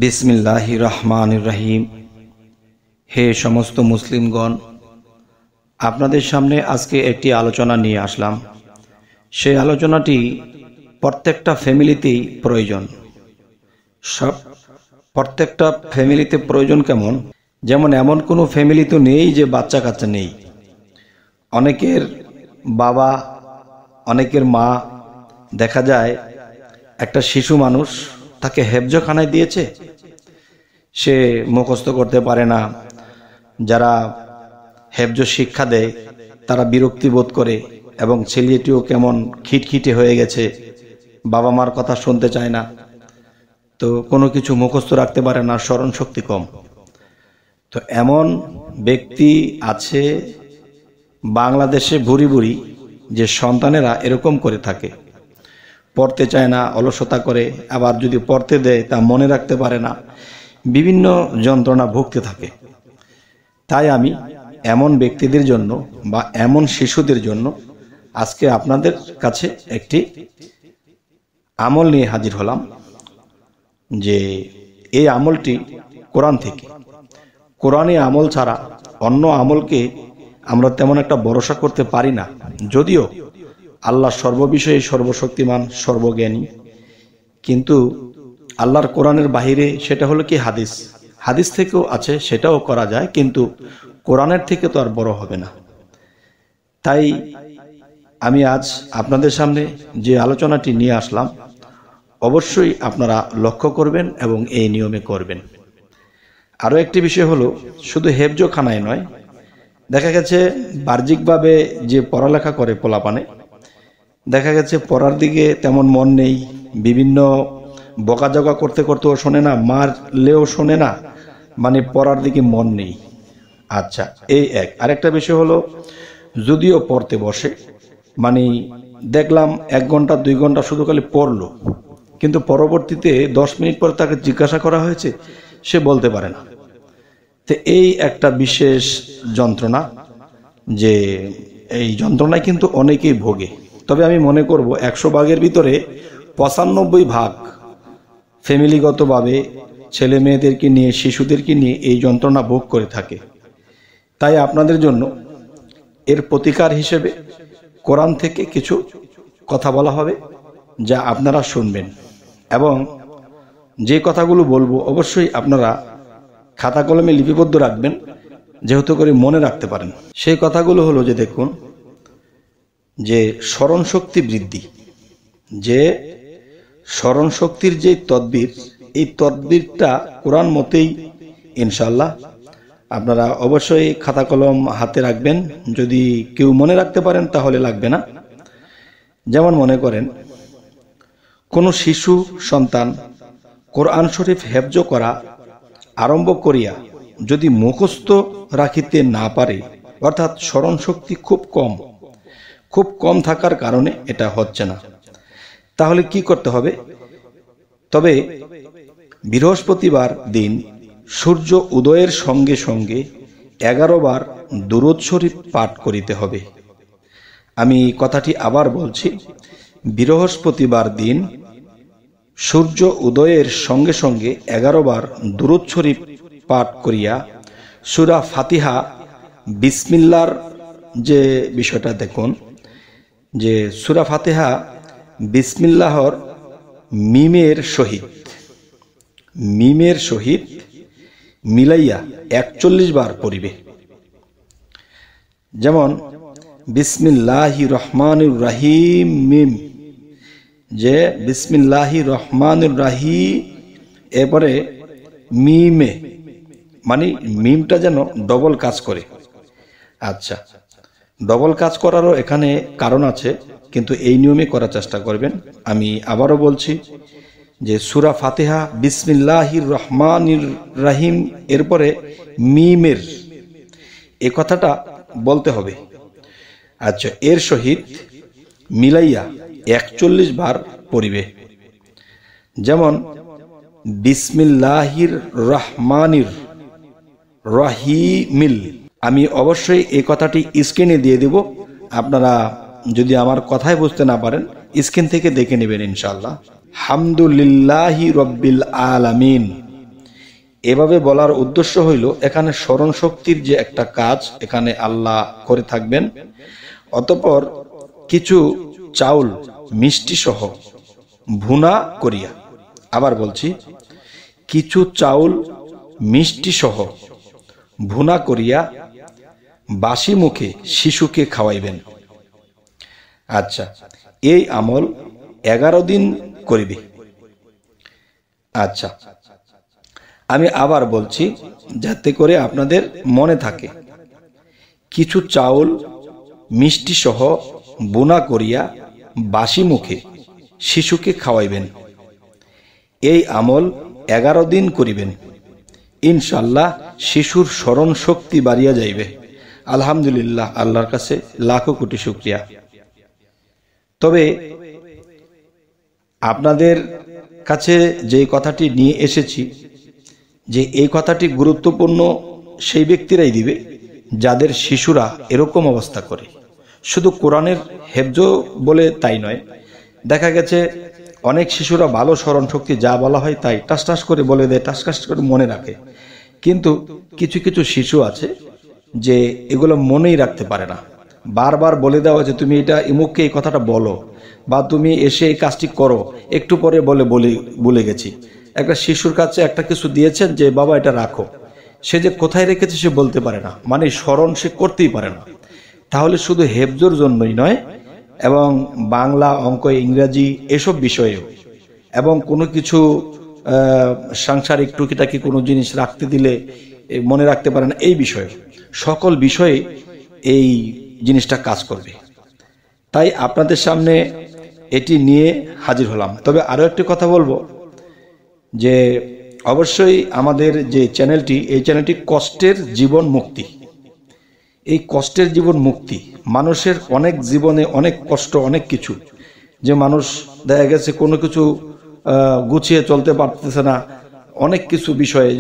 বিসমিল্লাহির রহমানির রহিম। হে সমস্ত মুসলিমগণ, আপনাদের সামনে আজকে একটি আলোচনা নিয়ে আসলাম। সেই আলোচনাটি প্রত্যেকটা ফ্যামিলিতেই প্রয়োজন। প্রত্যেকটা ফ্যামিলিতে প্রয়োজন কেমন? যেমন এমন কোনো ফ্যামিলি তো নেই যে বাচ্চা কাচ্চা নেই। অনেকের বাবা, অনেকের মা, দেখা যায় একটা শিশু মানুষ, তাকে হেফজখানায় দিয়েছে, সে মুখস্থ করতে পারে না। যারা হেফজ শিক্ষা দেয় তারা বিরক্তি বোধ করে এবং ছেলেটিও কেমন খিটখিটে হয়ে গেছে, বাবা মার কথা শুনতে চায় না, তো কোনো কিছু মুখস্থ রাখতে পারে না, স্মরণ শক্তি কম। তো এমন ব্যক্তি আছে বাংলাদেশে ভুরি ভুরি, যে সন্তানেরা এরকম করে থাকে, পড়তে চায় না, অলসতা করে, আবার যদি পড়তে দেয় তা মনে রাখতে পারে না, বিভিন্ন যন্ত্রণা ভুগতে থাকে। তাই আমি এমন ব্যক্তিদের জন্য বা এমন শিশুদের জন্য আজকে আপনাদের কাছে একটি আমল নিয়ে হাজির হলাম, যে এই আমলটি কোরআন থেকে। কোরআনে আমল ছাড়া অন্য আমলকে আমরা তেমন একটা ভরসা করতে পারি না, যদিও আল্লাহ সর্ববিষয়ে সর্বশক্তিমান, সর্বজ্ঞানী, কিন্তু আল্লাহর কোরআনের বাহিরে সেটা হলো কি হাদিস। হাদিস থেকেও আছে, সেটাও করা যায়, কিন্তু কোরআনের থেকে তো আর বড় হবে না। তাই আমি আজ আপনাদের সামনে যে আলোচনাটি নিয়ে আসলাম, অবশ্যই আপনারা লক্ষ্য করবেন এবং এই নিয়মে করবেন। আরও একটি বিষয় হলো, শুধু হেফজখানায় নয়, দেখা গেছে বাহ্যিকভাবে যে পড়ালেখা করে পোলাপানে, দেখা গেছে পড়ার দিকে তেমন মন নেই, বিভিন্ন বকাঝকা করতে করতেও শোনে না, মারলেও শোনে না, মানে পড়ার দিকে মন নেই। আচ্ছা, এই এক। আরেকটা বিষয় হলো, যদিও পড়তে বসে, মানে দেখলাম 1 ঘন্টা 2 ঘন্টা শুধু খালি পড়লো, কিন্তু পরবর্তীতে 10 মিনিট পর তাকে জিজ্ঞাসা করা হয়েছে, সে বলতে পারে না। তো এই একটা বিশেষ যন্ত্রণা, যে এই যন্ত্রণায় কিন্তু অনেকেই ভোগে। তবে আমি মনে করব 100 ভাগের ভিতরে 95 ভাগ ফ্যামিলিগতভাবে ছেলে মেয়েদেরকে নিয়ে, শিশুদেরকে নিয়ে এই যন্ত্রণা ভোগ করে থাকে। তাই আপনাদের জন্য এর প্রতিকার হিসেবে কোরআন থেকে কিছু কথা বলা হবে, যা আপনারা শুনবেন, এবং যে কথাগুলো বলবো অবশ্যই আপনারা খাতা কলমে লিপিবদ্ধ রাখবেন, যেহেতু করে মনে রাখতে পারেন। সেই কথাগুলো হলো যে, দেখুন, যে স্মরণ শক্তি বৃদ্ধি, যে স্মরণ শক্তির যে তদবির, এই তদবিরটা কোরআন মতেই ইনশাআল্লাহ আপনারা অবশ্যই খাতা কলম হাতে রাখবেন। যদি কেউ মনে রাখতে পারেন তাহলে লাগবে না। যেমন মনে করেন, কোনো শিশু সন্তান কোরআন শরীফ হেফজ করা আরম্ভ করিয়া যদি মুখস্থ রাখিতে না পারে, অর্থাৎ স্মরণ শক্তি খুব কম থাকার কারণে এটা হচ্ছে না, তাহলে কি করতে হবে? তবে বৃহস্পতিবার দিন সূর্য উদয়ের সঙ্গে সঙ্গে 11 বার দুরূদ শরীফ পাঠ করিতে হবে। আমি কথাটি আবার বলছি, বৃহস্পতিবার দিন সূর্য উদয়ের সঙ্গে সঙ্গে 11 বার দুরূদ শরীফ পাঠ করিয়া সূরা ফাতিহা বিসমিল্লাহর যে বিষয়টা দেখুন, যে সূরা ফাতিহা বিসমিল্লাহর মিমের সহিত মিলাইয়া 41 বার পড়িবে। যেমন বিসমিল্লাহির রহমানির রহিম মিম, যে বিসমিল্লাহির রহমানির রহিম, এরপরে মিমে, মানে মিমটা যেন ডবল কাজ করে। আচ্ছা, ডবল কাজ করারও এখানে কারণ আছে, কিন্তু এই নিয়মে করার চেষ্টা করবেন। আমি আবারও বলছি যে সূরা ফাতিহা বিসমিল্লাহির রহমানির রহিম, এরপরে মিমের, এ কথাটা বলতে হবে। আচ্ছা, এর সহিত মিলাইয়া 41 বার পড়িবে। যেমন বিসমিল্লাহির রহমানির রহিমিল। আমি অবশ্যই এই কথাটি স্ক্রিনে দিয়ে দেব, আপনারা যদি আমার কথাই বুঝতে না পারেন স্ক্রিন থেকে দেখে নেবেন ইনশাআল্লাহ। হামদুলিল্লাহি রব্বিল আলামিন, এভাবে বলার উদ্দেশ্য হইল এখানে স্মরণ শক্তির যে একটা কাজ এখানে আল্লাহ করে থাকবেন। অতঃপর কিছু চাউল মিষ্টি সহ ভুনা করিয়া, আবার বলছি, কিছু চাউল মিষ্টি সহ ভুনা করিয়া বাসি মুখে শিশুকে খাওয়াইবেন। আচ্ছা, এই আমল 11 দিন করিবে। আচ্ছা, আমি আবার বলছি যাতে করে আপনাদের মনে থাকে। কিছু চাউল মিষ্টি সহ বোনা করিয়া বাসি মুখে শিশুকে খাওয়াইবেন। এই আমল 11 দিন করিবেন। ইনশাল্লাহ শিশুর স্মরণ শক্তি বাড়িয়া যাইবে। আলহামদুলিল্লাহ, আল্লাহর কাছে লাখো কোটি শুকরিয়া। তবে আপনাদের কাছে যে কথাটি নিয়ে এসেছি, যে এই কথাটি গুরুত্বপূর্ণ সেই ব্যক্তিরাই দিবে যাদের শিশুরা এরকম অবস্থা করে। শুধু কোরআনের হেফজ বলে তাই নয়, দেখা গেছে অনেক শিশুরা ভালো স্মরণ শক্তি, যা বলা হয় তাই টাস টাস করে বলে দেয়, টাস টাস করে মনে রাখে। কিন্তু কিছু কিছু শিশু আছে যে এগুলো মনেই রাখতে পারে না। বারবার বলে দেওয়া যে তুমি এটা ইমুককে এই কথাটা বলো, বা তুমি এসে এই কাজটি করো, একটু পরে বলে গেছি। একটা শিশুর কাছে একটা কিছু দিয়েছেন যে বাবা এটা রাখো, সে যে কোথায় রেখেছে সে বলতে পারে না, মানে স্মরণ সে করতেই পারে না। তাহলে শুধু হেফজোর জন্যই নয়, এবং বাংলা, অঙ্ক, ইংরাজি এসব বিষয়েও, এবং কোনো কিছু সাংসারিক টুকিটাকি কোনো জিনিস রাখতে দিলে মনে রাখতে পারে না, এই বিষয়ে সকল বিষয়ে এই জিনিসটা কাজ করবে। তাই আপনাদের সামনে এটি নিয়ে হাজির হলাম। তবে আরও একটি কথা বলবো যে অবশ্যই আমাদের যে চ্যানেলটি, এই চ্যানেলটি কষ্টের জীবন মুক্তি। এই কষ্টের জীবন মুক্তি, মানুষের অনেক জীবনে অনেক কষ্ট, অনেক কিছু, যে মানুষ দেখা গেছে কোনো কিছু গুছিয়ে চলতে পারতেছে না, অনেক কিছু বিষয়ে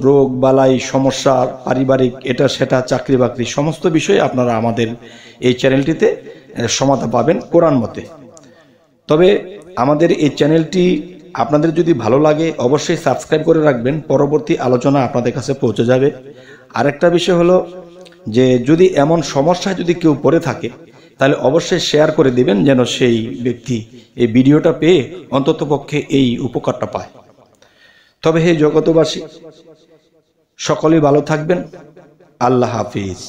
রোগ বালাই, সমস্যা, পারিবারিক, এটা সেটা, চাকরি বাকরি, সমস্ত বিষয়ে আপনারা আমাদের এই চ্যানেলটিতে সমাধান পাবেন কোরআন মতে। তবে আমাদের এই চ্যানেলটি আপনাদের যদি ভালো লাগে অবশ্যই সাবস্ক্রাইব করে রাখবেন, পরবর্তী আলোচনা আপনাদের কাছে পৌঁছে যাবে। আরেকটা বিষয় হলো যে যদি এমন সমস্যায় যদি কেউ পড়ে থাকে তাহলে অবশ্যই শেয়ার করে দিবেন, যেন সেই ব্যক্তি এই ভিডিওটা পেয়ে অন্ততপক্ষে এই উপকারটা পায়। তবে হে জগতবাসী, সকলেই ভালো থাকবেন। আল্লাহ হাফিজ।